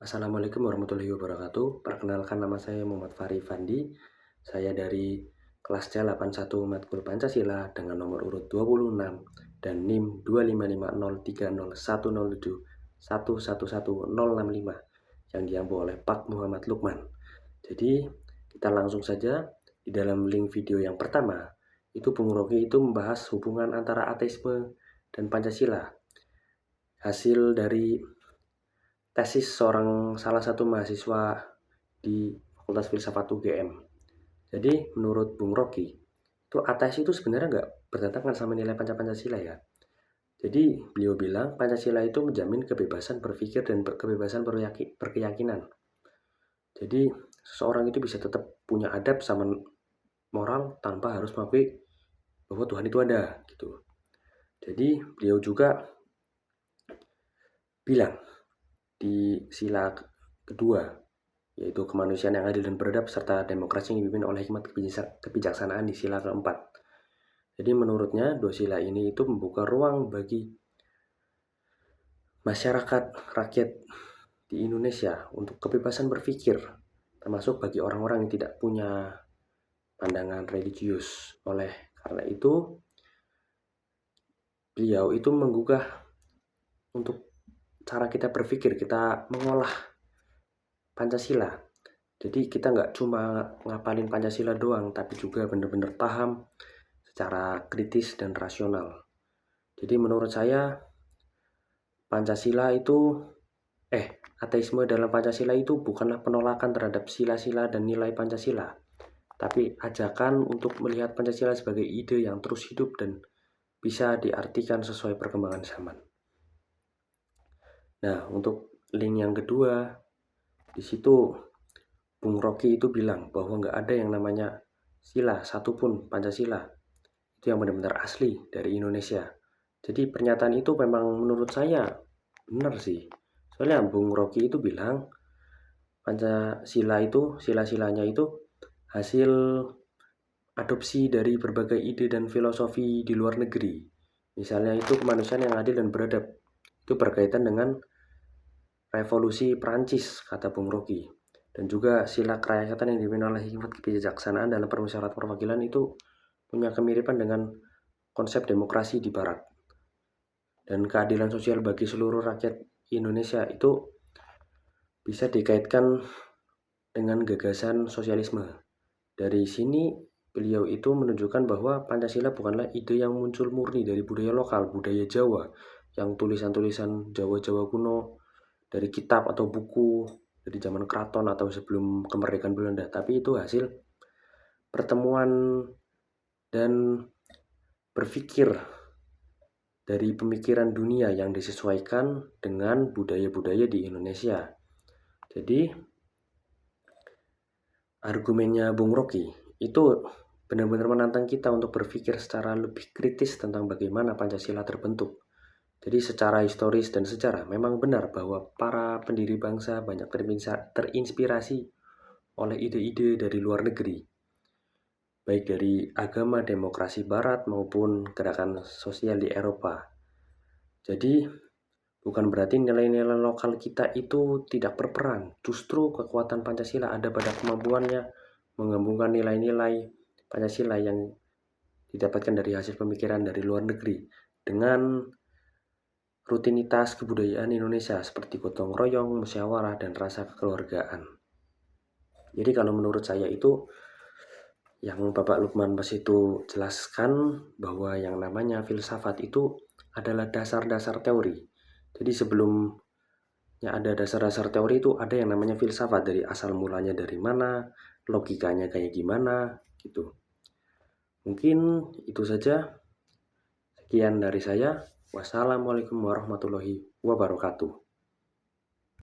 Assalamualaikum warahmatullahi wabarakatuh. Perkenalkan, nama saya Muhammad Fahri Fandi. Saya dari kelas C81 Matkul Pancasila dengan nomor urut 26 dan NIM 255030107111065 yang diampu oleh Pak Muhammad Lukman. Jadi kita langsung saja di dalam link video yang pertama. Itu Bung Rocky itu membahas hubungan antara ateisme dan Pancasila. Hasil dari tesis salah satu mahasiswa di Fakultas Filsafat UGM. Jadi menurut Bung Rocky, itu ateis itu sebenarnya nggak bertentangan sama nilai Pancasila ya. Jadi beliau bilang Pancasila itu menjamin kebebasan berpikir dan kebebasan berkeyakinan. Jadi seseorang itu bisa tetap punya adab sama moral tanpa harus mengakui bahwa Tuhan itu ada gitu. Jadi beliau juga bilang di sila kedua, yaitu kemanusiaan yang adil dan beradab serta demokrasi yang dipimpin oleh hikmat kebijaksanaan di sila keempat. Jadi menurutnya dua sila ini itu membuka ruang bagi masyarakat rakyat di Indonesia untuk kebebasan berpikir, termasuk bagi orang-orang yang tidak punya pandangan religius. Oleh karena itu beliau itu menggugah untuk cara kita berpikir, kita mengolah Pancasila. Jadi kita nggak cuma ngapalin Pancasila doang, tapi juga benar-benar paham secara kritis dan rasional. Jadi menurut saya ateisme dalam Pancasila itu bukanlah penolakan terhadap sila-sila dan nilai Pancasila, tapi ajakan untuk melihat Pancasila sebagai ide yang terus hidup dan bisa diartikan sesuai perkembangan zaman. Nah, untuk link yang kedua, di situ Bung Rocky itu bilang bahwa nggak ada yang namanya sila satupun Pancasila. Itu yang benar-benar asli dari Indonesia. Jadi pernyataan itu memang menurut saya benar sih. Soalnya Bung Rocky itu bilang Pancasila itu, sila-silanya itu hasil adopsi dari berbagai ide dan filosofi di luar negeri. Misalnya itu kemanusiaan yang adil dan beradab. Itu berkaitan dengan revolusi Prancis, kata Bung Rocky. Dan juga sila kerakyatan yang dipimpin oleh hikmat kebijaksanaan dalam permusyawaratan perwakilan itu punya kemiripan dengan konsep demokrasi di barat. Dan keadilan sosial bagi seluruh rakyat Indonesia itu bisa dikaitkan dengan gagasan sosialisme. Dari sini beliau itu menunjukkan bahwa Pancasila bukanlah ide yang muncul murni dari budaya lokal, budaya Jawa, yang tulisan-tulisan Jawa-Jawa kuno dari kitab atau buku dari zaman keraton atau sebelum kemerdekaan Belanda, tapi itu hasil pertemuan dan berpikir dari pemikiran dunia yang disesuaikan dengan budaya-budaya di Indonesia. Jadi argumennya Bung Rocky itu benar-benar menantang kita untuk berpikir secara lebih kritis tentang bagaimana Pancasila terbentuk. Jadi secara historis dan sejarah memang benar bahwa para pendiri bangsa banyak terinspirasi oleh ide-ide dari luar negeri, baik dari agama demokrasi barat maupun gerakan sosial di Eropa. Jadi bukan berarti nilai-nilai lokal kita itu tidak berperan. Justru kekuatan Pancasila ada pada kemampuannya menggabungkan nilai-nilai Pancasila yang didapatkan dari hasil pemikiran dari luar negeri dengan rutinitas kebudayaan Indonesia seperti gotong royong, musyawarah, dan rasa kekeluargaan. Jadi kalau menurut saya itu yang Bapak Lukman pas itu jelaskan bahwa yang namanya filsafat itu adalah dasar-dasar teori. Jadi sebelumnya ada dasar-dasar teori itu ada yang namanya filsafat, dari asal mulanya dari mana, logikanya kayak gimana gitu. Mungkin itu saja. Sekian dari saya. Wassalamualaikum warahmatullahi wabarakatuh.